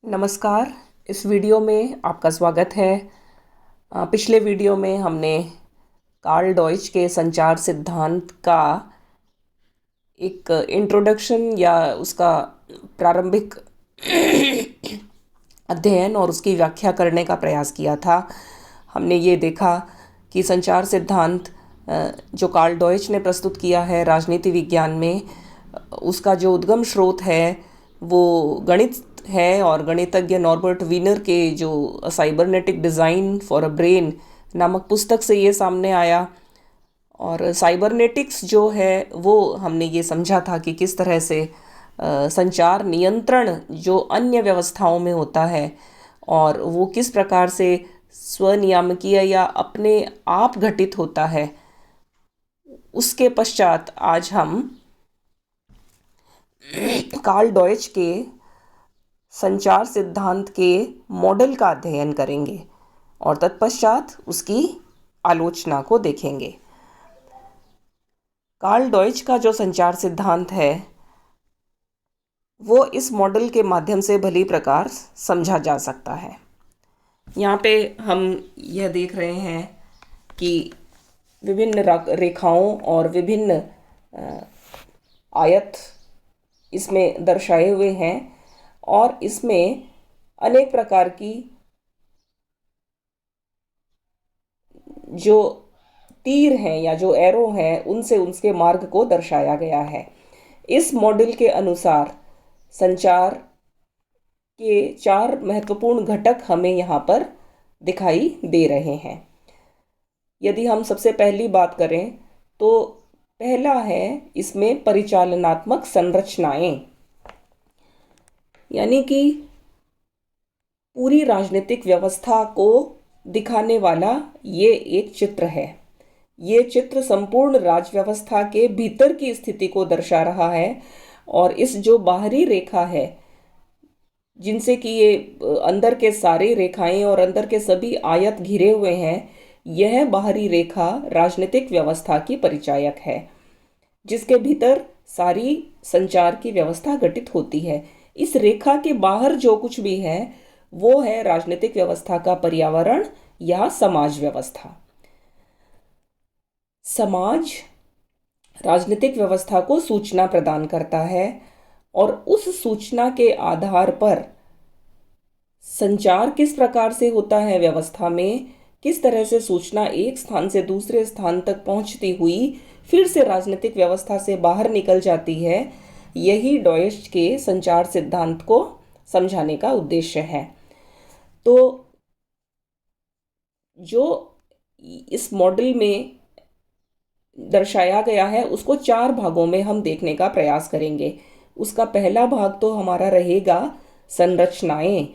नमस्कार। इस वीडियो में आपका स्वागत है। पिछले वीडियो में हमने कार्ल डॉइच के संचार सिद्धांत का एक इंट्रोडक्शन या उसका प्रारंभिक अध्ययन और उसकी व्याख्या करने का प्रयास किया था। हमने ये देखा कि संचार सिद्धांत जो कार्ल डॉइच ने प्रस्तुत किया है राजनीति विज्ञान में, उसका जो उद्गम स्रोत है वो गणित है और गणितज्ञ नॉर्बर्ट वीनर के जो cybernetic design for a brain नामक पुस्तक से ये सामने आया। और साइबरनेटिक्स जो है वो हमने ये समझा था कि किस तरह से संचार नियंत्रण जो अन्य व्यवस्थाओं में होता है और वो किस प्रकार से स्वनियामकीय या अपने आप घटित होता है। उसके पश्चात आज हम कार्ल डॉइच के संचार सिद्धांत के मॉडल का अध्ययन करेंगे और तत्पश्चात उसकी आलोचना को देखेंगे। कार्ल डॉइच का जो संचार सिद्धांत है वो इस मॉडल के माध्यम से भली प्रकार समझा जा सकता है। यहाँ पे हम यह देख रहे हैं कि विभिन्न रेखाओं और विभिन्न आयत इसमें दर्शाए हुए हैं और इसमें अनेक प्रकार की जो तीर हैं या जो एरो हैं उनसे उसके मार्ग को दर्शाया गया है। इस मॉडल के अनुसार संचार के 4 महत्वपूर्ण घटक हमें यहाँ पर दिखाई दे रहे हैं। यदि हम सबसे पहली बात करें तो पहला है इसमें परिचालनात्मक संरचनाएं, यानी कि पूरी राजनीतिक व्यवस्था को दिखाने वाला ये एक चित्र है। ये चित्र संपूर्ण राज व्यवस्था के भीतर की स्थिति को दर्शा रहा है और इस जो बाहरी रेखा है जिनसे कि ये अंदर के सारे रेखाएं और अंदर के सभी आयत घिरे हुए हैं, यह बाहरी रेखा राजनीतिक व्यवस्था की परिचायक है जिसके भीतर सारी संचार की व्यवस्था घटित होती है। इस रेखा के बाहर जो कुछ भी है वो है राजनीतिक व्यवस्था का पर्यावरण या समाज व्यवस्था। समाज राजनीतिक व्यवस्था को सूचना प्रदान करता है और उस सूचना के आधार पर संचार किस प्रकार से होता है व्यवस्था में, किस तरह से सूचना एक स्थान से दूसरे स्थान तक पहुंचती हुई फिर से राजनीतिक व्यवस्था से बाहर निकल जाती है, यही डॉइच के संचार सिद्धांत को समझाने का उद्देश्य है। तो जो इस मॉडल में दर्शाया गया है उसको 4 भागों में हम देखने का प्रयास करेंगे। उसका पहला भाग तो हमारा रहेगा संरचनाएं,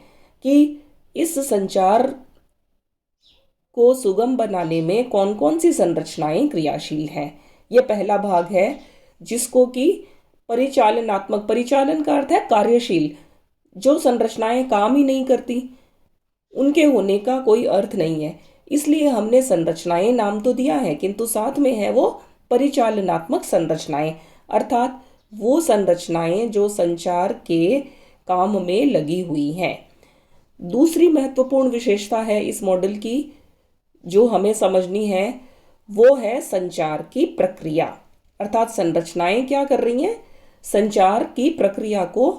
कि इस संचार को सुगम बनाने में कौन कौन सी संरचनाएं क्रियाशील हैं। यह पहला भाग है जिसको कि परिचालनात्मक, परिचालन का अर्थ है कार्यशील, जो संरचनाएं काम ही नहीं करती उनके होने का कोई अर्थ नहीं है, इसलिए हमने संरचनाएं नाम तो दिया है किंतु साथ में है वो परिचालनात्मक संरचनाएं, अर्थात वो संरचनाएं जो संचार के काम में लगी हुई हैं। दूसरी महत्वपूर्ण विशेषता है इस मॉडल की जो हमें समझनी है वो है संचार की प्रक्रिया, अर्थात संरचनाएं क्या कर रही हैं, संचार की प्रक्रिया को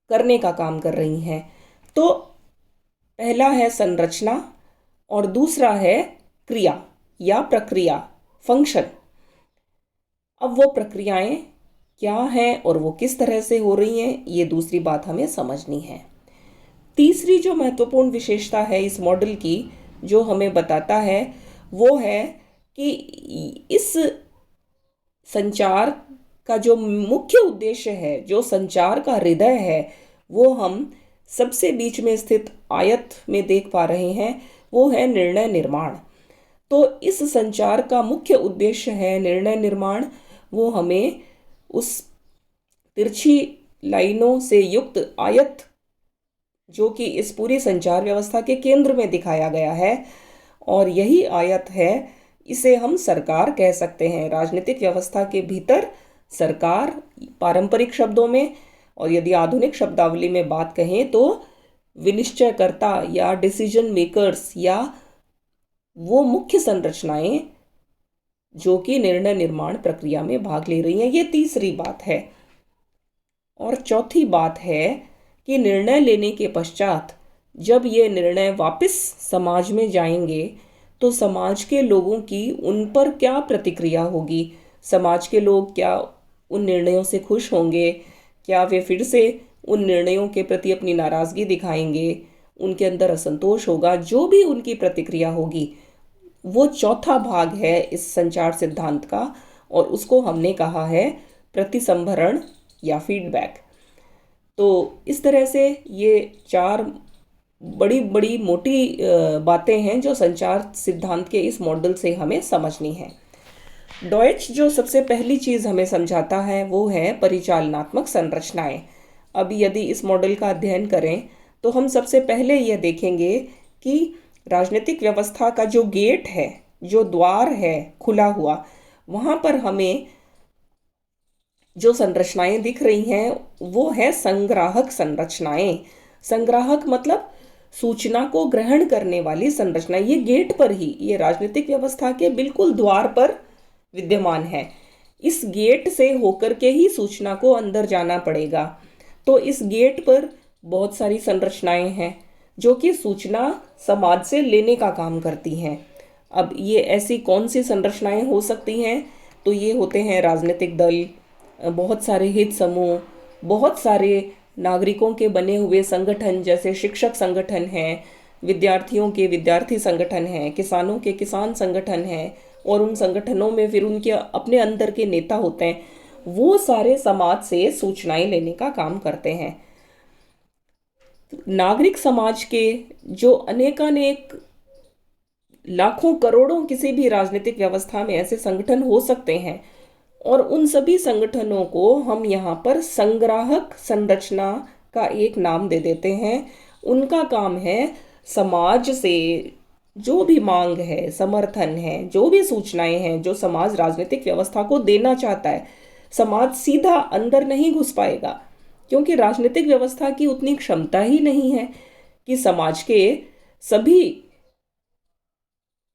करने का काम कर रही हैं। तो पहला है संरचना और दूसरा है क्रिया या प्रक्रिया, फंक्शन। अब वो प्रक्रियाएं क्या हैं और वो किस तरह से हो रही हैं, ये दूसरी बात हमें समझनी है। तीसरी जो महत्वपूर्ण विशेषता है इस मॉडल की जो हमें बताता है वो है कि इस संचार का जो मुख्य उद्देश्य है, जो संचार का हृदय है, वो हम सबसे बीच में स्थित आयत में देख पा रहे हैं, वो है निर्णय निर्माण। तो इस संचार का मुख्य उद्देश्य है निर्णय निर्माण। वो हमें उस तिरछी लाइनों से युक्त आयत जो कि इस पूरी संचार व्यवस्था के केंद्र में दिखाया गया है, और यही आयत है, इसे हम सरकार कह सकते हैं। राजनीतिक व्यवस्था के भीतर सरकार पारंपरिक शब्दों में और यदि आधुनिक शब्दावली में बात कहें तो विनिश्चयकर्ता या डिसीजन मेकर्स, या वो मुख्य संरचनाएं जो कि निर्णय निर्माण प्रक्रिया में भाग ले रही हैं। ये तीसरी बात है। और चौथी बात है कि निर्णय लेने के पश्चात जब ये निर्णय वापस समाज में जाएंगे तो समाज के लोगों की उन पर क्या प्रतिक्रिया होगी। समाज के लोग क्या उन निर्णयों से खुश होंगे, क्या वे फिर से उन निर्णयों के प्रति अपनी नाराज़गी दिखाएंगे, उनके अंदर असंतोष होगा। जो भी उनकी प्रतिक्रिया होगी, वो चौथा भाग है इस संचार सिद्धांत का, और उसको हमने कहा है प्रतिसंभरण या फीडबैक। तो इस तरह से ये चार बड़ी बड़ी मोटी बातें हैं जो संचार सिद्धांत के इस मॉडल से हमें समझनी है। डॉयच जो सबसे पहली चीज़ हमें समझाता है वो है परिचालनात्मक संरचनाएं। अब यदि इस मॉडल का अध्ययन करें तो हम सबसे पहले यह देखेंगे कि राजनीतिक व्यवस्था का जो गेट है, जो द्वार है खुला हुआ, वहाँ पर हमें जो संरचनाएं दिख रही हैं वो है संग्राहक संरचनाएं। संग्राहक मतलब सूचना को ग्रहण करने वाली संरचना। ये गेट पर ही, ये राजनीतिक व्यवस्था के बिल्कुल द्वार पर विद्यमान है। इस गेट से होकर के ही सूचना को अंदर जाना पड़ेगा। तो इस गेट पर बहुत सारी संरचनाएं हैं जो कि सूचना समाज से लेने का काम करती हैं। अब ये ऐसी कौन सी संरचनाएं हो सकती हैं? तो ये होते हैं राजनीतिक दल, बहुत सारे हित समूह, बहुत सारे नागरिकों के बने हुए संगठन जैसे शिक्षक संगठन हैं, विद्यार्थियों के विद्यार्थी संगठन हैं, किसानों के किसान संगठन हैं, और उन संगठनों में फिर उनके अपने अंदर के नेता होते हैं। वो सारे समाज से सूचनाएं लेने का काम करते हैं। नागरिक समाज के जो अनेकानेक लाखों करोड़ों किसी भी राजनीतिक व्यवस्था में ऐसे संगठन हो सकते हैं, और उन सभी संगठनों को हम यहाँ पर संग्राहक संरचना का एक नाम दे देते हैं। उनका काम है समाज से जो भी मांग है, समर्थन है, जो भी सूचनाएं हैं जो समाज राजनीतिक व्यवस्था को देना चाहता है, समाज सीधा अंदर नहीं घुस पाएगा, क्योंकि राजनीतिक व्यवस्था की उतनी क्षमता ही नहीं है कि समाज के सभी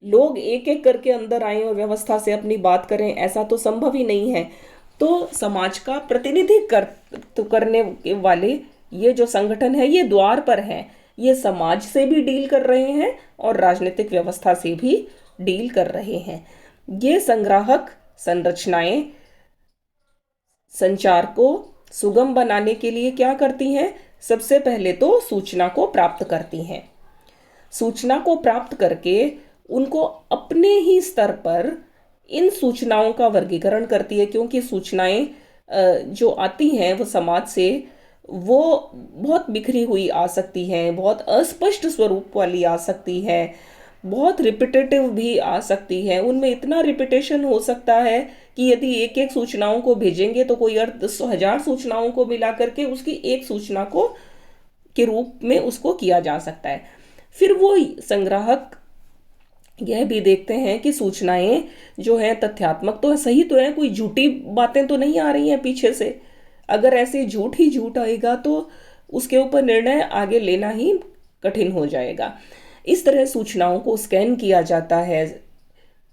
लोग एक एक करके अंदर आए और व्यवस्था से अपनी बात करें। ऐसा तो संभव ही नहीं है। तो समाज का प्रतिनिधित्व करने वाले ये जो संगठन है, ये द्वार पर हैं। ये समाज से भी डील कर रहे हैं और राजनीतिक व्यवस्था से भी डील कर रहे हैं। ये संग्राहक संरचनाएं संचार को सुगम बनाने के लिए क्या करती हैं? सबसे पहले तो सूचना को प्राप्त करती हैं। सूचना को प्राप्त करके उनको अपने ही स्तर पर इन सूचनाओं का वर्गीकरण करती है, क्योंकि सूचनाएं जो आती हैं वो समाज से, वो बहुत बिखरी हुई आ सकती हैं, बहुत अस्पष्ट स्वरूप वाली आ सकती है, बहुत रिपीटेटिव भी आ सकती है। उनमें इतना रिपीटेशन हो सकता है कि यदि एक एक सूचनाओं को भेजेंगे तो कोई अर्थ 10,000 सूचनाओं को मिला करके उसकी एक सूचना को के रूप में उसको किया जा सकता है। फिर वो संग्राहक यह भी देखते हैं कि सूचनाएं जो है तथ्यात्मक तो सही तो है, कोई झूठी बातें तो नहीं आ रही हैं पीछे से। अगर ऐसे झूठ ही झूठ आएगा तो उसके ऊपर निर्णय आगे लेना ही कठिन हो जाएगा। इस तरह सूचनाओं को स्कैन किया जाता है,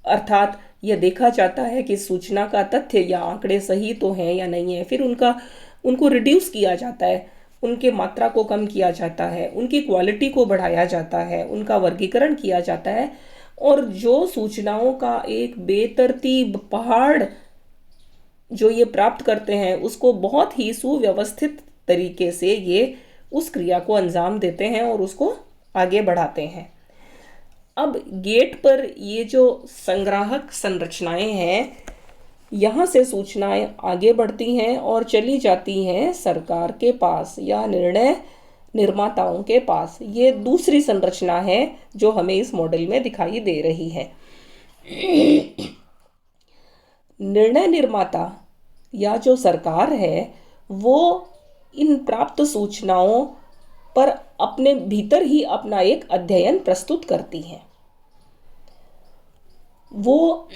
अर्थात यह देखा जाता है कि सूचना का तथ्य या आंकड़े सही तो हैं या नहीं है। फिर उनको रिड्यूस किया जाता है, उनके मात्रा को कम किया जाता है, उनकी क्वालिटी को बढ़ाया जाता है, उनका वर्गीकरण किया जाता है, और जो सूचनाओं का एक बेतरतीब पहाड़ जो ये प्राप्त करते हैं उसको बहुत ही सुव्यवस्थित तरीके से ये उस क्रिया को अंजाम देते हैं और उसको आगे बढ़ाते हैं। अब गेट पर ये जो संग्राहक संरचनाएं हैं, यहाँ से सूचनाएं आगे बढ़ती हैं और चली जाती हैं सरकार के पास या निर्णय निर्माताओं के पास। ये दूसरी संरचना है जो हमें इस मॉडल में दिखाई दे रही है। निर्णय निर्माता या जो सरकार है वो इन प्राप्त सूचनाओं पर अपने भीतर ही अपना एक अध्ययन प्रस्तुत करती है। वो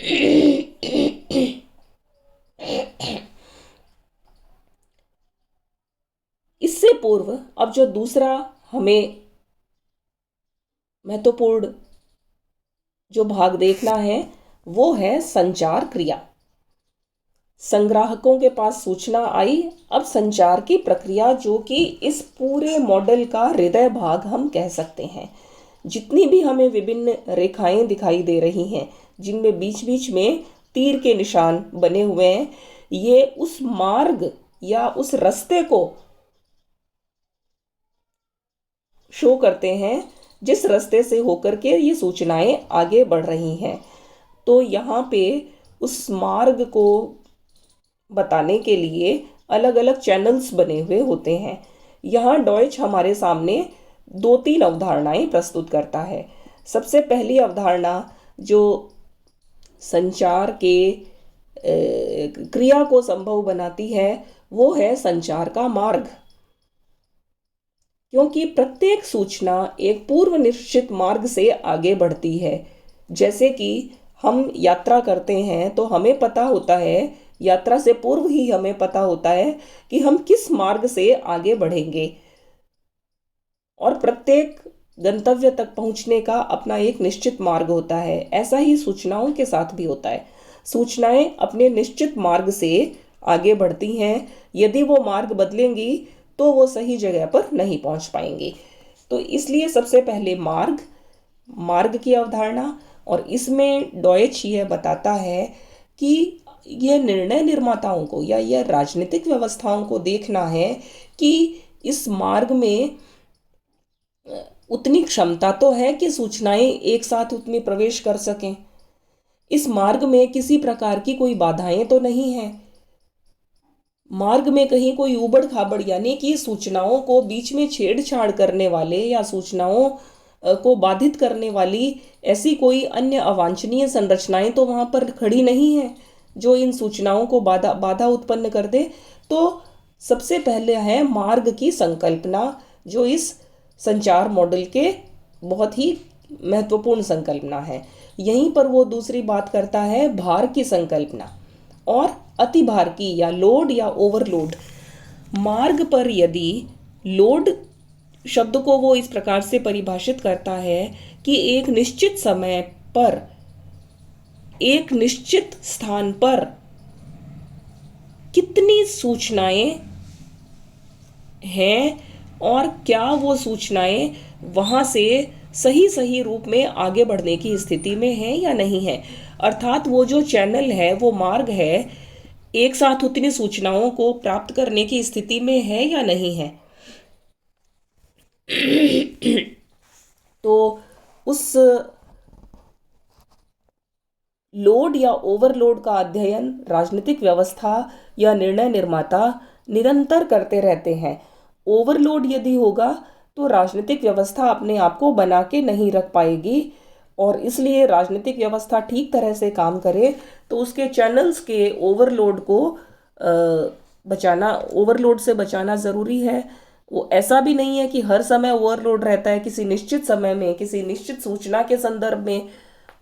पूर्व अब जो दूसरा हमें महत्वपूर्ण जो भाग देखना है वो है संचार क्रिया। संग्राहकों के पास सूचना आई, अब संचार की प्रक्रिया जो कि इस पूरे मॉडल का हृदय भाग हम कह सकते हैं। जितनी भी हमें विभिन्न रेखाएं दिखाई दे रही हैं जिनमें बीच बीच में तीर के निशान बने हुए हैं, ये उस मार्ग या उस रास्ते को शो करते हैं जिस रास्ते से होकर के ये सूचनाएं आगे बढ़ रही हैं। तो यहाँ पे उस मार्ग को बताने के लिए अलग अलग चैनल्स बने हुए होते हैं। यहाँ डॉयच हमारे सामने 2-3 अवधारणाएं प्रस्तुत करता है। सबसे पहली अवधारणा जो संचार के क्रिया को संभव बनाती है वो है संचार का मार्ग। क्योंकि प्रत्येक सूचना एक पूर्व निश्चित मार्ग से आगे बढ़ती है। जैसे कि हम यात्रा करते हैं तो हमें पता होता है, यात्रा से पूर्व ही हमें पता होता है कि हम किस मार्ग से आगे बढ़ेंगे, और प्रत्येक गंतव्य तक पहुंचने का अपना एक निश्चित मार्ग होता है। ऐसा ही सूचनाओं के साथ भी होता है। सूचनाएं अपने निश्चित मार्ग से आगे बढ़ती हैं। यदि वो मार्ग बदलेंगी तो वो सही जगह पर नहीं पहुंच पाएंगी। तो इसलिए सबसे पहले मार्ग की अवधारणा, और इसमें डॉयच यह बताता है कि यह निर्णय निर्माताओं को या यह राजनीतिक व्यवस्थाओं को देखना है कि इस मार्ग में उतनी क्षमता तो है कि सूचनाएं एक साथ उतनी प्रवेश कर सकें। इस मार्ग में किसी प्रकार की कोई बाधाएं तो नहीं है। मार्ग में कहीं कोई ऊबड़ खाबड़ यानी कि सूचनाओं को बीच में छेड़छाड़ करने वाले या सूचनाओं को बाधित करने वाली ऐसी कोई अन्य अवांछनीय संरचनाएं तो वहां पर खड़ी नहीं है जो इन सूचनाओं को बाधा उत्पन्न कर दे। तो सबसे पहले है मार्ग की संकल्पना, जो इस संचार मॉडल के बहुत ही महत्वपूर्ण संकल्पना है। यहीं पर वो दूसरी बात करता है भार की संकल्पना और अतिभार की, या लोड या ओवरलोड। मार्ग पर यदि लोड शब्द को वो इस प्रकार से परिभाषित करता है कि एक निश्चित समय पर एक निश्चित स्थान पर कितनी सूचनाएं हैं और क्या वो सूचनाएं वहां से सही रूप में आगे बढ़ने की स्थिति में है या नहीं है। अर्थात वो जो चैनल है, वो मार्ग है, एक साथ उतनी सूचनाओं को प्राप्त करने की स्थिति में है या नहीं है। तो उस लोड या ओवरलोड का अध्ययन राजनीतिक व्यवस्था या निर्णय निर्माता निरंतर करते रहते हैं। ओवरलोड यदि होगा तो राजनीतिक व्यवस्था अपने आप को बना के नहीं रख पाएगी, और इसलिए राजनीतिक व्यवस्था ठीक तरह से काम करे तो उसके चैनल्स के ओवरलोड को ओवरलोड से बचाना ज़रूरी है। वो ऐसा भी नहीं है कि हर समय ओवरलोड रहता है। किसी निश्चित समय में किसी निश्चित सूचना के संदर्भ में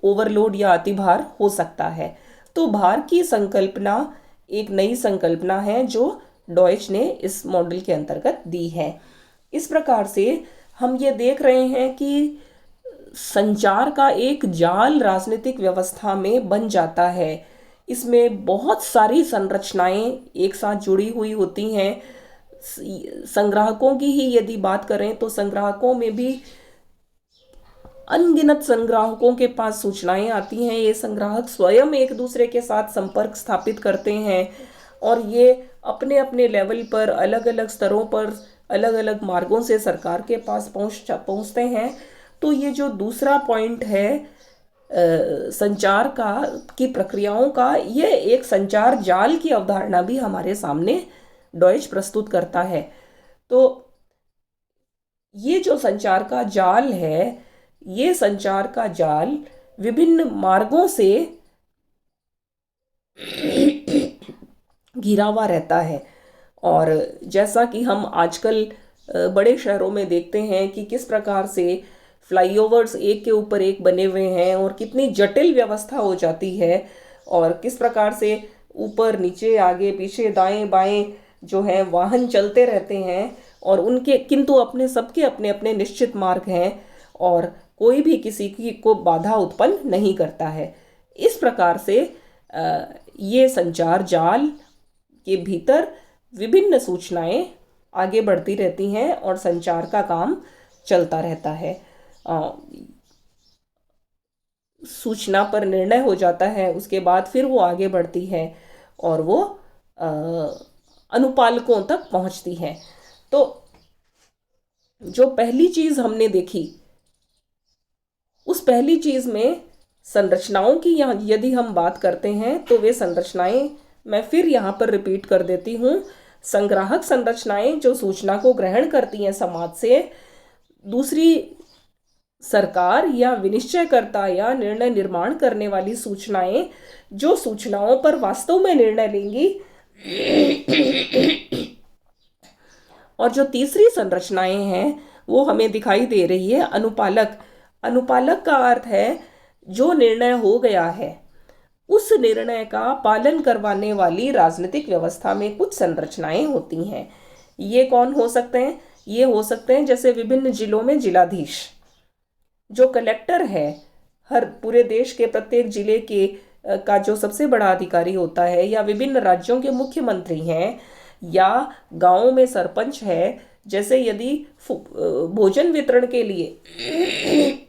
ओवरलोड या अतिभार हो सकता है। तो भार की संकल्पना एक नई संकल्पना है जो डॉयच ने इस मॉडल के अंतर्गत दी है। इस प्रकार से हम ये देख रहे हैं कि संचार का एक जाल राजनीतिक व्यवस्था में बन जाता है। इसमें बहुत सारी संरचनाएं एक साथ जुड़ी हुई होती हैं। संग्राहकों की ही यदि बात करें तो संग्राहकों में भी अनगिनत संग्राहकों के पास सूचनाएं आती हैं। ये संग्राहक स्वयं एक दूसरे के साथ संपर्क स्थापित करते हैं और ये अपने अपने लेवल पर अलग अलग स्तरों पर अलग अलग मार्गों से सरकार के पास पहुंचते हैं। तो ये जो दूसरा पॉइंट है संचार की प्रक्रियाओं का, ये एक संचार जाल की अवधारणा भी हमारे सामने डॉयच प्रस्तुत करता है। तो ये जो संचार का जाल है, ये संचार का जाल विभिन्न मार्गों से घिरा हुआ रहता है। और जैसा कि हम आजकल बड़े शहरों में देखते हैं कि किस प्रकार से फ्लाईओवर्स एक के ऊपर एक बने हुए हैं और कितनी जटिल व्यवस्था हो जाती है, और किस प्रकार से ऊपर नीचे आगे पीछे दाएं बाएं जो है वाहन चलते रहते हैं, और उनके किंतु अपने सबके अपने अपने निश्चित मार्ग हैं और कोई भी किसी की को बाधा उत्पन्न नहीं करता है। इस प्रकार से ये संचार जाल के भीतर विभिन्न सूचनाएं आगे बढ़ती रहती हैं और संचार का काम चलता रहता है। सूचना पर निर्णय हो जाता है, उसके बाद फिर वो आगे बढ़ती है और वो अनुपालकों तक पहुंचती है। तो जो पहली चीज हमने देखी, उस पहली चीज में संरचनाओं की यदि हम बात करते हैं तो वे संरचनाएं मैं फिर यहाँ पर रिपीट कर देती हूँ। संग्राहक संरचनाएं जो सूचना को ग्रहण करती हैं समाज से, दूसरी सरकार या विनिश्चयकर्ता या निर्णय निर्माण करने वाली सूचनाएं जो सूचनाओं पर वास्तव में निर्णय लेंगी, और जो तीसरी संरचनाएं हैं वो हमें दिखाई दे रही है अनुपालक। अनुपालक का अर्थ है जो निर्णय हो गया है उस निर्णय का पालन करवाने वाली राजनीतिक व्यवस्था में कुछ संरचनाएं होती हैं। ये कौन हो सकते हैं? ये हो सकते हैं जैसे विभिन्न जिलों में जिलाधीश, जो कलेक्टर है, हर पूरे देश के प्रत्येक जिले के का जो सबसे बड़ा अधिकारी होता है, या विभिन्न राज्यों के मुख्यमंत्री हैं, या गांव में सरपंच है। जैसे यदि भोजन वितरण के लिए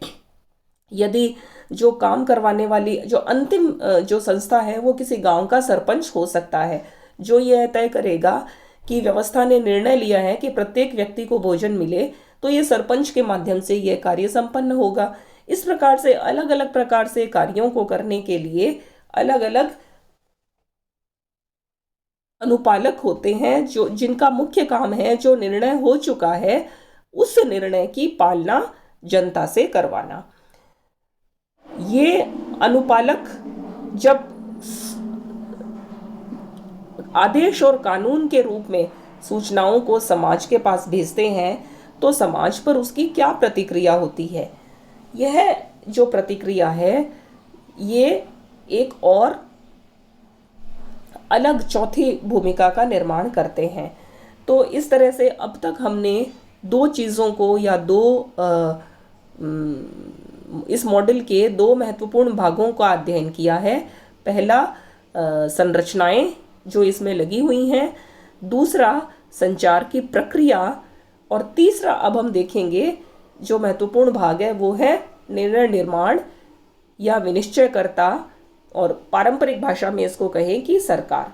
यदि जो काम करवाने वाली जो अंतिम जो संस्था है वो किसी गांव का सरपंच हो सकता है, जो यह तय करेगा कि व्यवस्था ने निर्णय लिया है कि प्रत्येक व्यक्ति को भोजन मिले, तो ये सरपंच के माध्यम से यह कार्य संपन्न होगा। इस प्रकार से अलग अलग प्रकार से कार्यों को करने के लिए अलग अलग अनुपालक होते हैं, जो जिनका मुख्य काम है जो निर्णय हो चुका है उस निर्णय की पालना जनता से करवाना। ये अनुपालक जब आदेश और कानून के रूप में सूचनाओं को समाज के पास भेजते हैं तो समाज पर उसकी क्या प्रतिक्रिया होती है, यह जो प्रतिक्रिया है ये एक और अलग चौथी भूमिका का निर्माण करते हैं। तो इस तरह से अब तक हमने दो चीज़ों को या इस मॉडल के दो महत्वपूर्ण भागों का अध्ययन किया है। पहला संरचनाएं जो इसमें लगी हुई हैं, दूसरा संचार की प्रक्रिया, और तीसरा अब हम देखेंगे जो महत्वपूर्ण भाग है वो है निर्णय निर्माण या विनिश्चयकर्ता, और पारंपरिक भाषा में इसको कहें कि सरकार।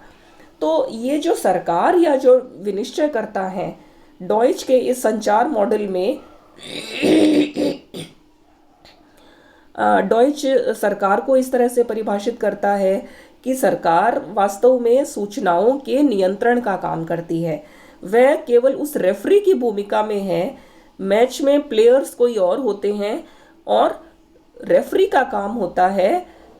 तो ये जो सरकार या जो विनिश्चयकर्ता हैं, डॉइच के इस संचार मॉडल में डॉइच सरकार को इस तरह से परिभाषित करता है कि सरकार वास्तव में सूचनाओं के नियंत्रण का काम करती है। वह केवल उस रेफरी की भूमिका में है। मैच में प्लेयर्स कोई और होते हैं और रेफरी का काम होता है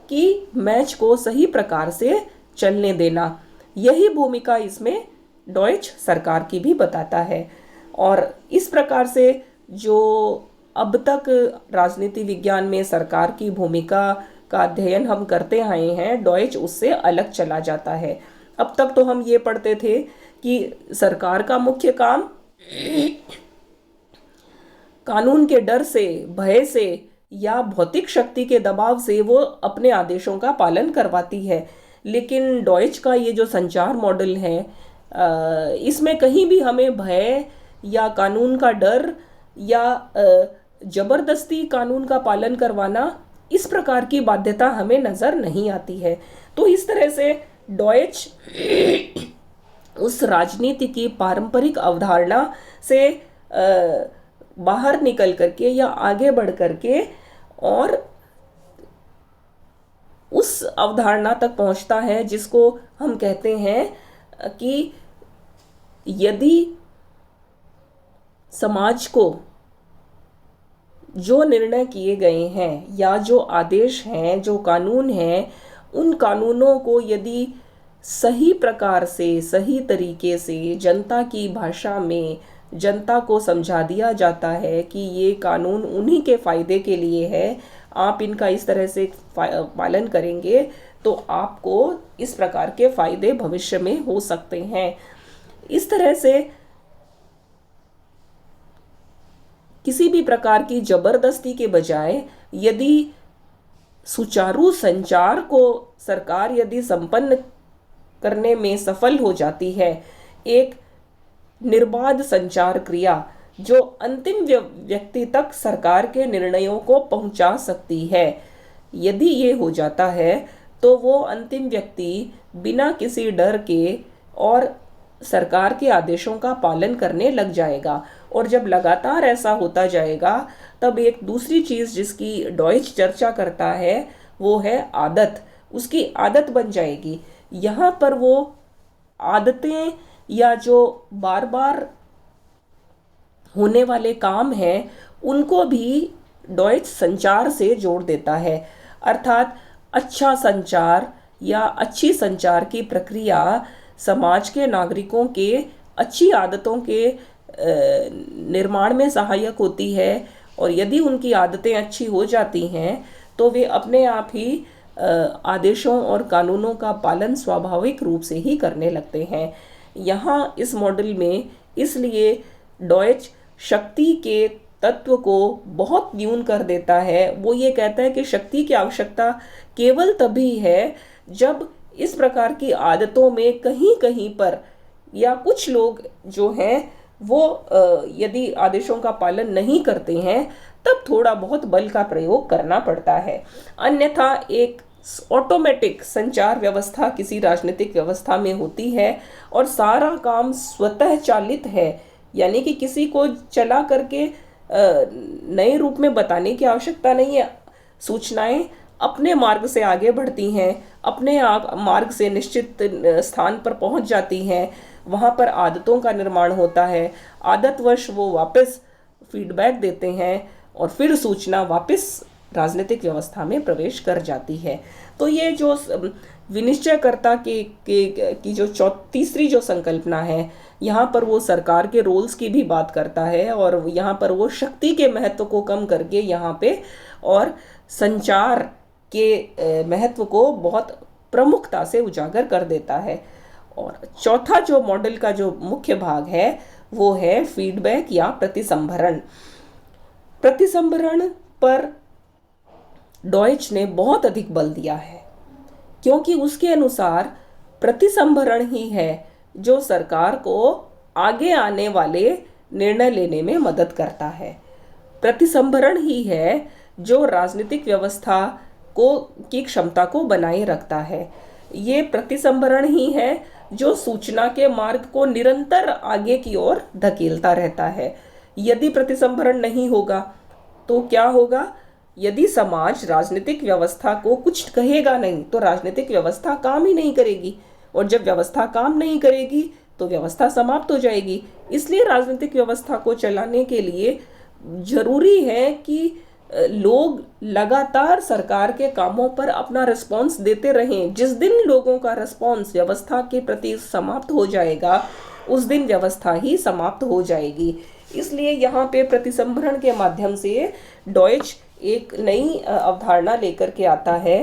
कि मैच को सही प्रकार से चलने देना। यही भूमिका इसमें डॉइच सरकार की भी बताता है। और इस प्रकार से जो अब तक राजनीति विज्ञान में सरकार की भूमिका का अध्ययन हम करते आए हैं, डॉइच उससे अलग चला जाता है। अब तक तो हम ये पढ़ते थे कि सरकार का मुख्य काम कानून के डर से, भय से या भौतिक शक्ति के दबाव से वो अपने आदेशों का पालन करवाती है। लेकिन डॉइच का ये जो संचार मॉडल है, इसमें कहीं भी हमें भय या कानून का डर या जबरदस्ती कानून का पालन करवाना, इस प्रकार की बाध्यता हमें नजर नहीं आती है। तो इस तरह से डॉइच उस राजनीति की पारंपरिक अवधारणा से बाहर निकल करके या आगे बढ़ करके और उस अवधारणा तक पहुंचता है जिसको हम कहते हैं कि यदि समाज को जो निर्णय किए गए हैं या जो आदेश हैं, जो कानून हैं, उन कानूनों को यदि सही प्रकार से, सही तरीके से जनता की भाषा में जनता को समझा दिया जाता है कि ये कानून उन्हीं के फायदे के लिए है, आप इनका इस तरह से पालन करेंगे तो आपको इस प्रकार के फायदे भविष्य में हो सकते हैं। इस तरह से किसी भी प्रकार की जबरदस्ती के बजाय यदि सुचारू संचार को सरकार यदि संपन्न करने में सफल हो जाती है, एक निर्बाध संचार क्रिया जो अंतिम व्यक्ति तक सरकार के निर्णयों को पहुंचा सकती है, यदि ये हो जाता है तो वो अंतिम व्यक्ति बिना किसी डर के और सरकार के आदेशों का पालन करने लग जाएगा। और जब लगातार ऐसा होता जाएगा तब एक दूसरी चीज़ जिसकी डॉयच चर्चा करता है वो है आदत। उसकी आदत बन जाएगी। यहाँ पर वो आदतें या जो बार बार होने वाले काम हैं उनको भी डॉयच संचार से जोड़ देता है। अर्थात अच्छा संचार या अच्छी संचार की प्रक्रिया समाज के नागरिकों के अच्छी आदतों के निर्माण में सहायक होती है। और यदि उनकी आदतें अच्छी हो जाती हैं तो वे अपने आप ही आदेशों और कानूनों का पालन स्वाभाविक रूप से ही करने लगते हैं। यहाँ इस मॉडल में इसलिए डॉयच शक्ति के तत्व को बहुत न्यून कर देता है। वो ये कहता है कि शक्ति की आवश्यकता केवल तभी है जब इस प्रकार की आदतों में कहीं कहीं पर या कुछ लोग जो हैं वो यदि आदेशों का पालन नहीं करते हैं तब थोड़ा बहुत बल का प्रयोग करना पड़ता है। अन्यथा एक ऑटोमेटिक संचार व्यवस्था किसी राजनीतिक व्यवस्था में होती है और सारा काम स्वतः चालित है, यानी कि किसी को चला करके नए रूप में बताने की आवश्यकता नहीं है। सूचनाएं अपने मार्ग से आगे बढ़ती हैं, अपने आप मार्ग से निश्चित स्थान पर पहुंच जाती हैं, वहां पर आदतों का निर्माण होता है। आदतवश वो वापस फीडबैक देते हैं और फिर सूचना वापस राजनीतिक व्यवस्था में प्रवेश कर जाती है। तो ये जो विनिश्चयकर्ता की जो तीसरी जो संकल्पना है, यहाँ पर वो सरकार के रोल्स की भी बात करता है और यहाँ पर वो शक्ति के महत्व को कम करके यहाँ पे और संचार के महत्व को बहुत प्रमुखता से उजागर कर देता है। और चौथा जो मॉडल का जो मुख्य भाग है वो है फीडबैक या प्रतिसंभरण। प्रतिसंभरण पर डॉयच ने बहुत अधिक बल दिया है क्योंकि उसके अनुसार प्रतिसंभरण ही है जो सरकार को आगे आने वाले निर्णय लेने में मदद करता है। प्रतिसंभरण ही है जो राजनीतिक व्यवस्था की क्षमता को बनाए रखता है। ये प्रतिसंभरण ही है जो सूचना के मार्ग को निरंतर आगे की ओर धकेलता रहता है। यदि प्रतिसंभरण नहीं होगा तो क्या होगा? यदि समाज राजनीतिक व्यवस्था को कुछ कहेगा नहीं तो राजनीतिक व्यवस्था काम ही नहीं करेगी, और जब व्यवस्था काम नहीं करेगी तो व्यवस्था समाप्त हो जाएगी। इसलिए राजनीतिक व्यवस्था को चलाने के लिए जरूरी है कि लोग लगातार सरकार के कामों पर अपना रिस्पॉन्स देते रहें। जिस दिन लोगों का रिस्पॉन्स व्यवस्था के प्रति समाप्त हो जाएगा उस दिन व्यवस्था ही समाप्त हो जाएगी। इसलिए यहाँ पे प्रतिसंभरण के माध्यम से डॉयच एक नई अवधारणा लेकर के आता है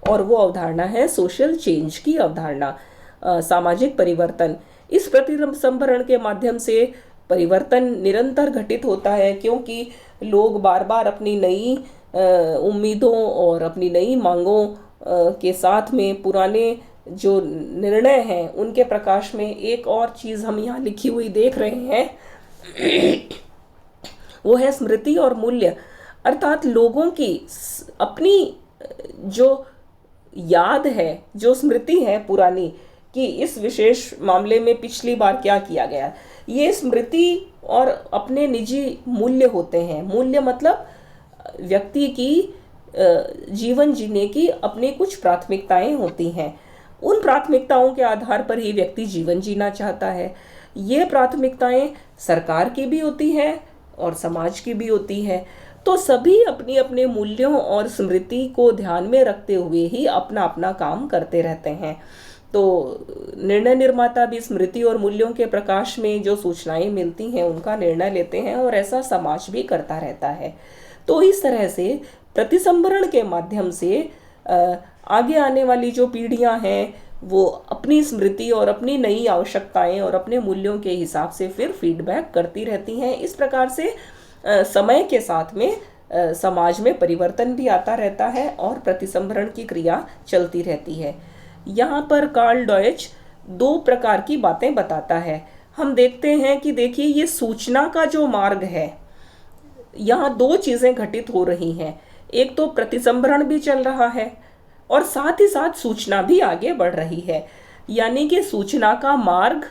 और वो अवधारणा है सोशल चेंज की अवधारणा, सामाजिक परिवर्तन। इस प्रतिसंभरण के माध्यम से परिवर्तन निरंतर घटित होता है क्योंकि लोग बार बार अपनी नई उम्मीदों और अपनी नई मांगों के साथ में पुराने जो निर्णय हैं उनके प्रकाश में एक और चीज़ हम यहाँ लिखी हुई देख रहे हैं वो है स्मृति और मूल्य। अर्थात लोगों की अपनी जो याद है, जो स्मृति है पुरानी कि इस विशेष मामले में पिछली बार क्या किया गया, ये स्मृति और अपने निजी मूल्य होते हैं। मूल्य मतलब व्यक्ति की जीवन जीने की अपनी कुछ प्राथमिकताएं होती हैं। उन प्राथमिकताओं के आधार पर ही व्यक्ति जीवन जीना चाहता है। ये प्राथमिकताएं सरकार की भी होती हैं और समाज की भी होती है। तो सभी अपनी अपने मूल्यों और स्मृति को ध्यान में रखते हुए ही अपना अपना काम करते रहते हैं। तो निर्णय निर्माता भी स्मृति और मूल्यों के प्रकाश में जो सूचनाएं मिलती हैं उनका निर्णय लेते हैं और ऐसा समाज भी करता रहता है। तो इस तरह से प्रतिसंभरण के माध्यम से आगे आने वाली जो पीढ़ियां हैं वो अपनी स्मृति और अपनी नई आवश्यकताएं और अपने मूल्यों के हिसाब से फिर फीडबैक करती रहती हैं। इस प्रकार से समय के साथ में समाज में परिवर्तन भी आता रहता है और प्रतिसंभरण की क्रिया चलती रहती है। यहाँ पर कार्ल डॉयच दो प्रकार की बातें बताता है। हम देखते हैं कि देखिए ये सूचना का जो मार्ग है, यहाँ दो चीजें घटित हो रही हैं। एक तो प्रतिसंभरण भी चल रहा है और साथ ही साथ सूचना भी आगे बढ़ रही है। यानी कि सूचना का मार्ग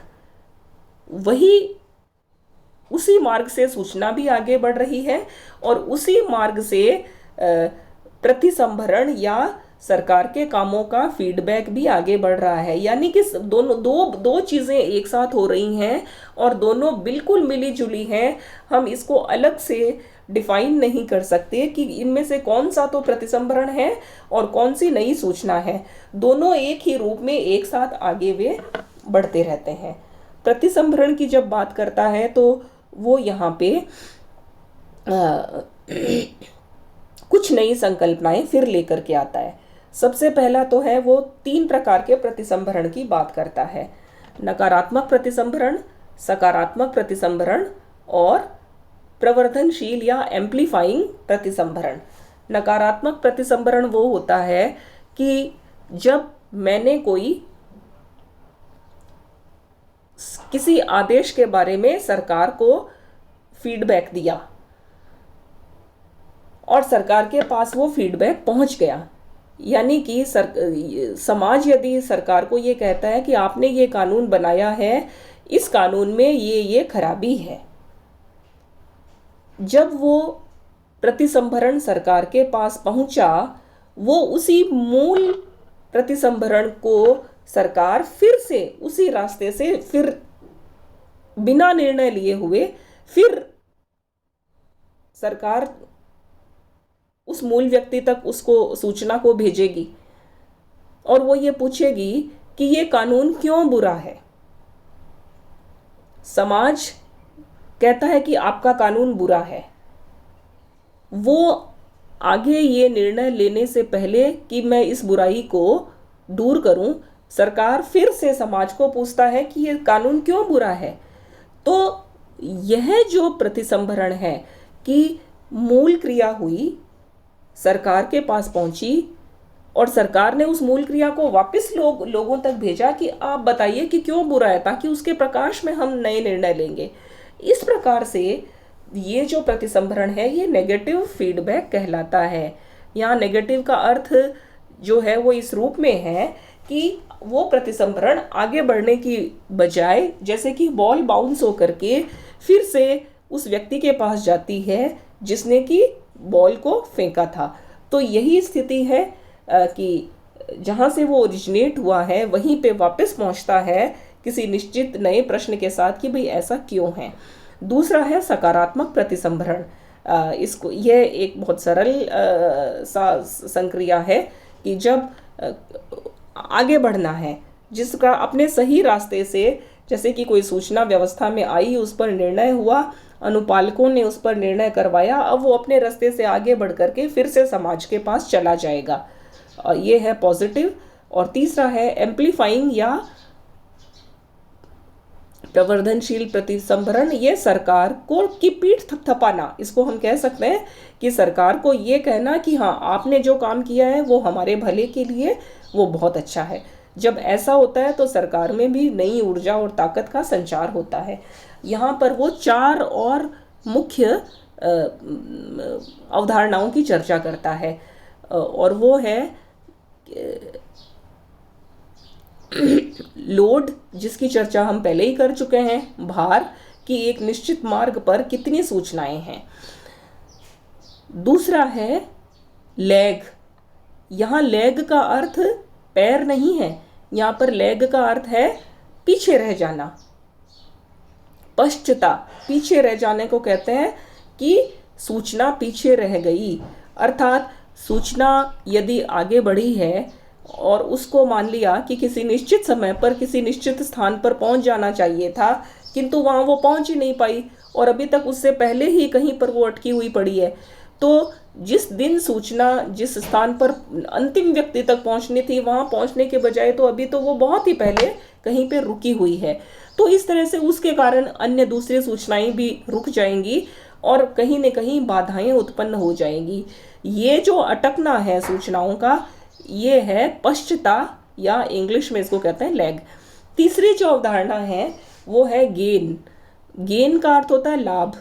वही, उसी मार्ग से सूचना भी आगे बढ़ रही है और उसी मार्ग से प्रतिसंभरण या सरकार के कामों का फीडबैक भी आगे बढ़ रहा है। यानी कि दोनों दो चीजें एक साथ हो रही हैं और दोनों बिल्कुल मिली जुली हैं। हम इसको अलग से डिफाइन नहीं कर सकते कि इनमें से कौन सा तो प्रतिसंभरण है और कौन सी नई सूचना है। दोनों एक ही रूप में एक साथ आगे वे बढ़ते रहते हैं। प्रतिसंभरण की जब बात करता है तो वो यहाँ पे कुछ नई संकल्पनाएं फिर लेकर के आता है। सबसे पहला तो है वो 3 प्रकार के प्रतिसंभरण की बात करता है: नकारात्मक प्रतिसंभरण, सकारात्मक प्रतिसंभरण और प्रवर्धनशील या एम्प्लीफाइंग प्रतिसंभरण। नकारात्मक प्रतिसंभरण वो होता है कि जब मैंने किसी आदेश के बारे में सरकार को फीडबैक दिया और सरकार के पास वो फीडबैक पहुंच गया, यानी कि समाज यदि सरकार को ये कहता है कि आपने ये कानून बनाया है, इस कानून में ये खराबी है, जब वो प्रतिसंभरण सरकार के पास पहुंचा, वो उसी मूल प्रतिसंभरण को सरकार फिर से उसी रास्ते से फिर बिना निर्णय लिए हुए फिर सरकार उस मूल व्यक्ति तक उसको सूचना को भेजेगी और वो ये पूछेगी कि ये कानून क्यों बुरा है। समाज कहता है कि आपका कानून बुरा है। वो आगे ये निर्णय लेने से पहले कि मैं इस बुराई को दूर करूं, सरकार फिर से समाज को पूछता है कि ये कानून क्यों बुरा है। तो यह जो प्रतिसंभरण है कि मूल क्रिया हुई, सरकार के पास पहुंची और सरकार ने उस मूल क्रिया को वापस लोगों तक भेजा कि आप बताइए कि क्यों बुरा है, ताकि उसके प्रकाश में हम नए निर्णय लेंगे। इस प्रकार से ये जो प्रतिसंभरण है ये नेगेटिव फीडबैक कहलाता है। यहाँ नेगेटिव का अर्थ जो है वो इस रूप में है कि वो प्रतिसंभरण आगे बढ़ने की बजाय जैसे कि बॉल बाउंस होकर के फिर से उस व्यक्ति के पास जाती है जिसने कि बॉल को फेंका था। तो यही स्थिति है कि जहाँ से वो ओरिजिनेट हुआ है वहीं पे वापस पहुँचता है किसी निश्चित नए प्रश्न के साथ कि भाई ऐसा क्यों है। दूसरा है सकारात्मक प्रतिसंभरण। इसको यह एक बहुत सरल संक्रिया है कि जब आगे बढ़ना है, जिसका अपने सही रास्ते से, जैसे कि कोई सूचना व्यवस्था में आई, उस पर निर्णय हुआ, अनुपालकों ने उस पर निर्णय करवाया, अब वो अपने रास्ते से आगे बढ़ करके फिर से समाज के पास चला जाएगा। ये है पॉजिटिव। और तीसरा है एम्प्लीफाइंग या प्रवर्धनशील प्रतिसंभरण। ये सरकार को की पीठ थपथपाना, इसको हम कह सकते हैं कि सरकार को ये कहना कि हाँ आपने जो काम किया है वो हमारे भले के लिए, वो बहुत अच्छा है। जब ऐसा होता है तो सरकार में भी नई ऊर्जा और ताकत का संचार होता है। यहाँ पर वो 4 और मुख्य अवधारणाओं की चर्चा करता है और वो है लोड, जिसकी चर्चा हम पहले ही कर चुके हैं, भार कि एक निश्चित मार्ग पर कितनी सूचनाएं हैं। दूसरा है लैग। यहाँ लैग का अर्थ पैर नहीं है, यहाँ पर लैग का अर्थ है पीछे रह जाना, पश्चता, पीछे रह जाने को कहते हैं कि सूचना पीछे रह गई। अर्थात सूचना यदि आगे बढ़ी है और उसको मान लिया कि किसी निश्चित समय पर किसी निश्चित स्थान पर पहुंच जाना चाहिए था, किंतु वहाँ वो पहुंच ही नहीं पाई और अभी तक उससे पहले ही कहीं पर वो अटकी हुई पड़ी है। तो जिस दिन सूचना जिस स्थान पर अंतिम व्यक्ति तक पहुंचनी थी, वहाँ पहुंचने के बजाय तो अभी तो वो बहुत ही पहले कहीं पे रुकी हुई है। तो इस तरह से उसके कारण अन्य दूसरी सूचनाएं भी रुक जाएंगी और कहीं न कहीं बाधाएं उत्पन्न हो जाएंगी। ये जो अटकना है सूचनाओं का, ये है पश्चता, या इंग्लिश में इसको कहते हैं लैग। तीसरी जो अवधारणा है वो है गेन। गेन का अर्थ होता है लाभ,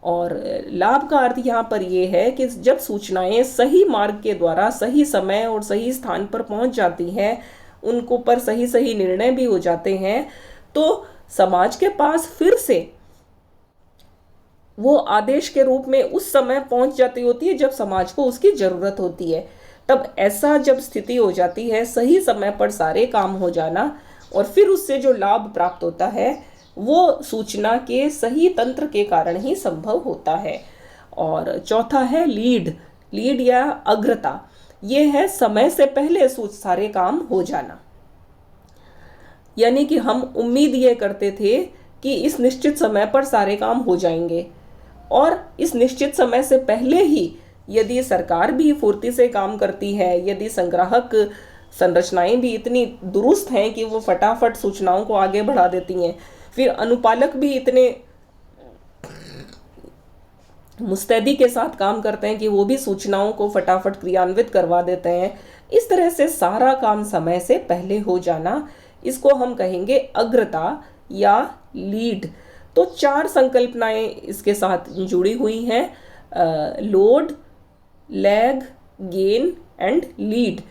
और लाभ का अर्थ यहाँ पर ये है कि जब सूचनाएं सही मार्ग के द्वारा सही समय और सही स्थान पर पहुंच जाती हैं, उनको पर सही सही निर्णय भी हो जाते हैं, तो समाज के पास फिर से वो आदेश के रूप में उस समय पहुंच जाती होती है जब समाज को उसकी जरूरत होती है। तब ऐसा जब स्थिति हो जाती है, सही समय पर सारे काम हो जाना, और फिर उससे जो लाभ प्राप्त होता है वो सूचना के सही तंत्र के कारण ही संभव होता है। और चौथा है लीड। लीड या अग्रता, ये है समय से पहले सारे काम हो जाना। यानी कि हम उम्मीद ये करते थे कि इस निश्चित समय पर सारे काम हो जाएंगे, और इस निश्चित समय से पहले ही यदि सरकार भी फुर्ती से काम करती है, यदि संग्राहक संरचनाएं भी इतनी दुरुस्त हैं कि वो फटाफट सूचनाओं को आगे बढ़ा देती हैं, फिर अनुपालक भी इतने मुस्तैदी के साथ काम करते हैं कि वो भी सूचनाओं को फटाफट क्रियान्वित करवा देते हैं, इस तरह से सारा काम समय से पहले हो जाना, इसको हम कहेंगे अग्रता या लीड। तो 4 संकल्पनाएं इसके साथ जुड़ी हुई हैं, load, lag, gain and lead.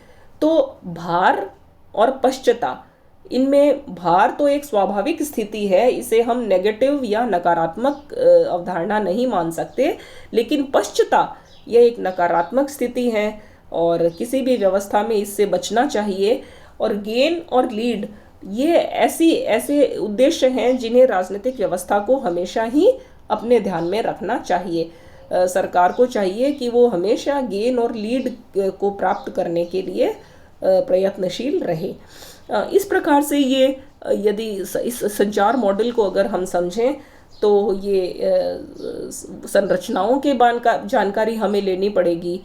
तो भार और पश्चता, इनमें भार तो एक स्वाभाविक स्थिति है, इसे हम नेगेटिव या नकारात्मक अवधारणा नहीं मान सकते, लेकिन पश्चता यह एक नकारात्मक स्थिति है और किसी भी व्यवस्था में इससे बचना चाहिए। और गेन और लीड, ये ऐसे उद्देश्य हैं जिन्हें राजनीतिक व्यवस्था को हमेशा ही अपने ध्यान में रखना चाहिए। सरकार को चाहिए कि वो हमेशा गेन और लीड को प्राप्त करने के लिए प्रयत्नशील रहे। इस प्रकार से ये यदि इस संचार मॉडल को अगर हम समझें तो ये संरचनाओं के जानकारी हमें लेनी पड़ेगी।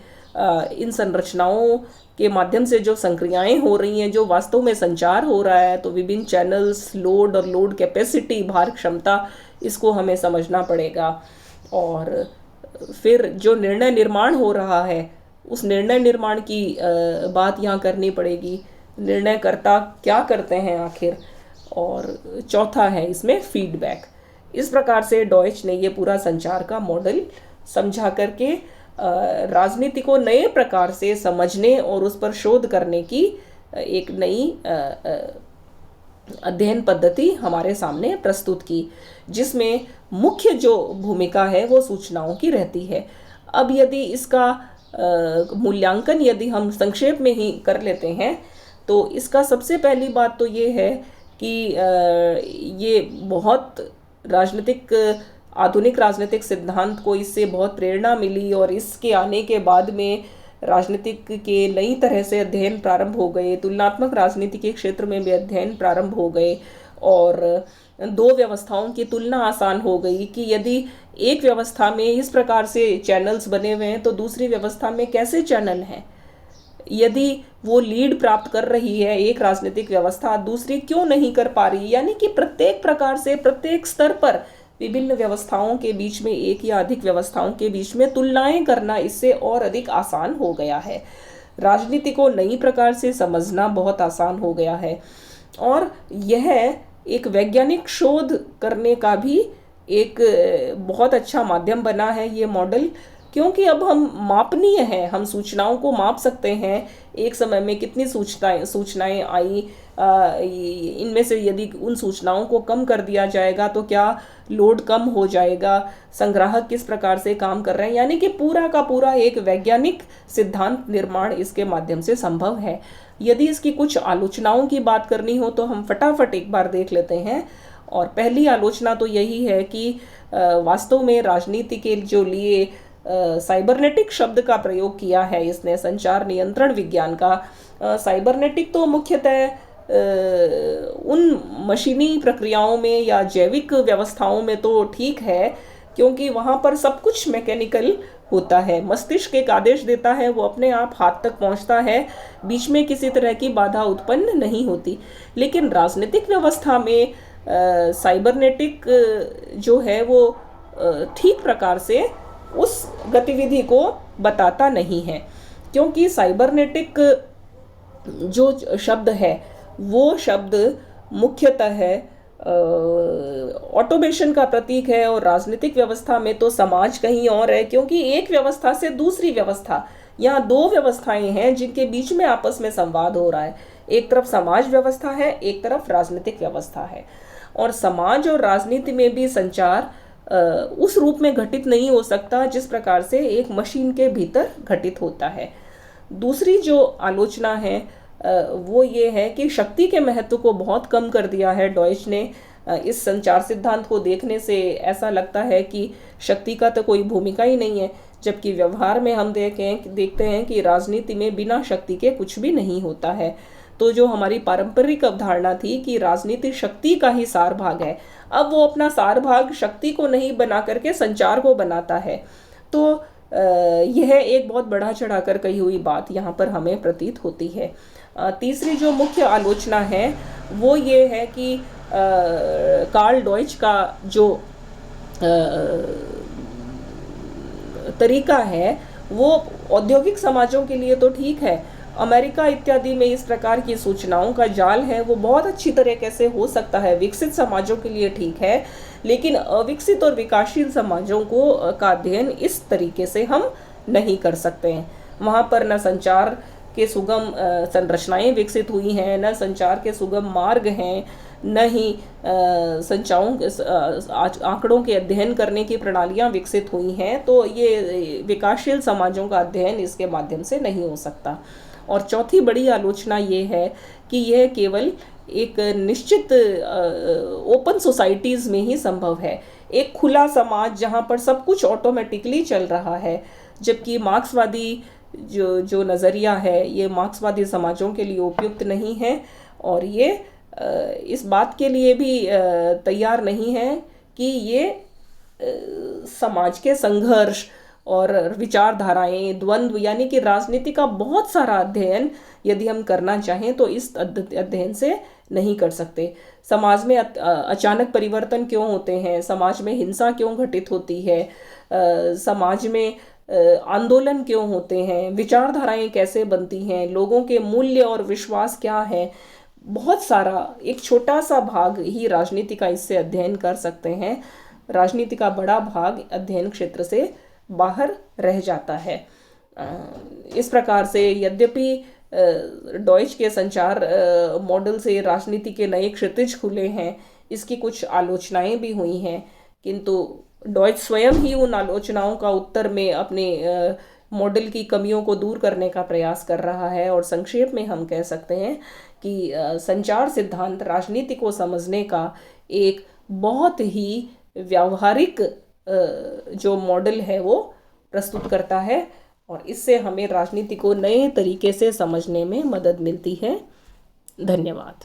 इन संरचनाओं के माध्यम से जो संक्रियाएं हो रही हैं, जो वास्तव में संचार हो रहा है, तो विभिन्न चैनल्स, लोड और लोड कैपेसिटी, भार क्षमता, इसको हमें समझना पड़ेगा। और फिर जो निर्णय निर्माण हो रहा है, उस निर्णय निर्माण की बात यहाँ करनी पड़ेगी। निर्णयकर्ता क्या करते हैं आखिर। और चौथा है इसमें फीडबैक। इस प्रकार से डॉयच ने ये पूरा संचार का मॉडल समझा करके राजनीति को नए प्रकार से समझने और उस पर शोध करने की एक नई अध्ययन पद्धति हमारे सामने प्रस्तुत की, जिसमें मुख्य जो भूमिका है वो सूचनाओं की रहती है। अब यदि इसका मूल्यांकन यदि हम संक्षेप में ही कर लेते हैं, तो इसका सबसे पहली बात तो ये है कि ये बहुत आधुनिक राजनीतिक सिद्धांत को इससे बहुत प्रेरणा मिली, और इसके आने के बाद में राजनीतिक के नई तरह से अध्ययन प्रारंभ हो गए, तुलनात्मक राजनीति के क्षेत्र में भी अध्ययन प्रारंभ हो गए, और 2 व्यवस्थाओं की तुलना आसान हो गई कि यदि एक व्यवस्था में इस प्रकार से चैनल्स बने हुए हैं तो दूसरी व्यवस्था में कैसे चैनल हैं। यदि वो लीड प्राप्त कर रही है एक राजनीतिक व्यवस्था, दूसरी क्यों नहीं कर पा रही। यानी कि प्रत्येक प्रकार से प्रत्येक स्तर पर विभिन्न व्यवस्थाओं के बीच में, एक या अधिक व्यवस्थाओं के बीच में तुलनाएं करना इससे और अधिक आसान हो गया है। राजनीति को नई प्रकार से समझना बहुत आसान हो गया है, और यह एक वैज्ञानिक शोध करने का भी एक बहुत अच्छा माध्यम बना है ये मॉडल, क्योंकि अब हम मापनीय हैं, हम सूचनाओं को माप सकते हैं। एक समय में कितनी सूचनाएं आई, इनमें से यदि उन सूचनाओं को कम कर दिया जाएगा तो क्या लोड कम हो जाएगा, संग्राहक किस प्रकार से काम कर रहे हैं। यानी कि पूरा का पूरा एक वैज्ञानिक सिद्धांत निर्माण इसके माध्यम से संभव है। यदि इसकी कुछ आलोचनाओं की बात करनी हो तो हम फटाफट एक बार देख लेते हैं। और पहली आलोचना तो यही है कि वास्तव में राजनीति के जो लिए साइबरनेटिक शब्द का प्रयोग किया है इसने, संचार नियंत्रण विज्ञान का। साइबरनेटिक तो मुख्यतः उन मशीनी प्रक्रियाओं में या जैविक व्यवस्थाओं में तो ठीक है, क्योंकि वहाँ पर सब कुछ मैकेनिकल होता है। मस्तिष्क एक आदेश देता है, वो अपने आप हाथ तक पहुँचता है, बीच में किसी तरह की बाधा उत्पन्न नहीं होती। लेकिन राजनीतिक व्यवस्था में साइबरनेटिक जो है वो ठीक प्रकार से उस गतिविधि को बताता नहीं है, क्योंकि साइबरनेटिक जो शब्द है वो शब्द मुख्यतः ऑटोमेशन का प्रतीक है, और राजनीतिक व्यवस्था में तो समाज कहीं और है, क्योंकि एक व्यवस्था से दूसरी व्यवस्था, यहाँ दो व्यवस्थाएं हैं जिनके बीच में आपस में संवाद हो रहा है। एक तरफ समाज व्यवस्था है, एक तरफ राजनीतिक व्यवस्था है, और समाज और राजनीति में भी संचार उस रूप में घटित नहीं हो सकता जिस प्रकार से एक मशीन के भीतर घटित होता है। दूसरी जो आलोचना है वो ये है कि शक्ति के महत्व को बहुत कम कर दिया है डॉयच ने। इस संचार सिद्धांत को देखने से ऐसा लगता है कि शक्ति का तो कोई भूमिका ही नहीं है, जबकि व्यवहार में हम देखते हैं कि राजनीति में बिना शक्ति के कुछ भी नहीं होता है। तो जो हमारी पारंपरिक अवधारणा थी कि राजनीति शक्ति का ही सार भाग है, अब वो अपना सार भाग शक्ति को नहीं बना करके संचार को बनाता है। तो यह एक बहुत बढ़ा चढ़ाकर कही हुई बात यहाँ पर हमें प्रतीत होती है। तीसरी जो मुख्य आलोचना है वो ये है कि कार्ल डॉयच का जो तरीका है वो औद्योगिक समाजों के लिए तो ठीक है, अमेरिका इत्यादि में इस प्रकार की सूचनाओं का जाल है वो बहुत अच्छी तरीके से हो सकता है, विकसित समाजों के लिए ठीक है, लेकिन अविकसित और विकासशील समाजों को का अध्ययन इस तरीके से हम नहीं कर सकते हैं। वहाँ पर न संचार के सुगम संरचनाएं विकसित हुई हैं, न संचार के सुगम मार्ग हैं, न ही आंकड़ों के अध्ययन करने की प्रणालियां विकसित हुई हैं। तो ये विकासशील समाजों का अध्ययन इसके माध्यम से नहीं हो सकता। और चौथी बड़ी आलोचना ये है कि यह केवल एक निश्चित ओपन सोसाइटीज़ में ही संभव है, एक खुला समाज जहाँ पर सब कुछ ऑटोमेटिकली चल रहा है, जबकि मार्क्सवादी जो नज़रिया है ये मार्क्सवादी समाजों के लिए उपयुक्त नहीं है, और ये इस बात के लिए भी तैयार नहीं है कि ये समाज के संघर्ष और विचारधाराएं, द्वंद्व, यानी कि राजनीति का बहुत सारा अध्ययन यदि हम करना चाहें तो इस अध्ययन से नहीं कर सकते। समाज में अचानक परिवर्तन क्यों होते हैं, समाज में हिंसा क्यों घटित होती है, समाज में आंदोलन क्यों होते हैं, विचारधाराएं कैसे बनती हैं, लोगों के मूल्य और विश्वास क्या है, बहुत सारा एक छोटा सा भाग ही राजनीति का इससे अध्ययन कर सकते हैं। राजनीति का बड़ा भाग अध्ययन क्षेत्र से बाहर रह जाता है। इस प्रकार से यद्यपि डॉयच के संचार मॉडल से राजनीति के नए क्षितिज खुले हैं, इसकी कुछ आलोचनाएं भी हुई हैं, किंतु डॉयच स्वयं ही उन आलोचनाओं का उत्तर में अपने मॉडल की कमियों को दूर करने का प्रयास कर रहा है। और संक्षेप में हम कह सकते हैं कि संचार सिद्धांत राजनीति को समझने का एक बहुत ही व्यावहारिक जो मॉडल है वो प्रस्तुत करता है, और इससे हमें राजनीति को नए तरीके से समझने में मदद मिलती है। धन्यवाद।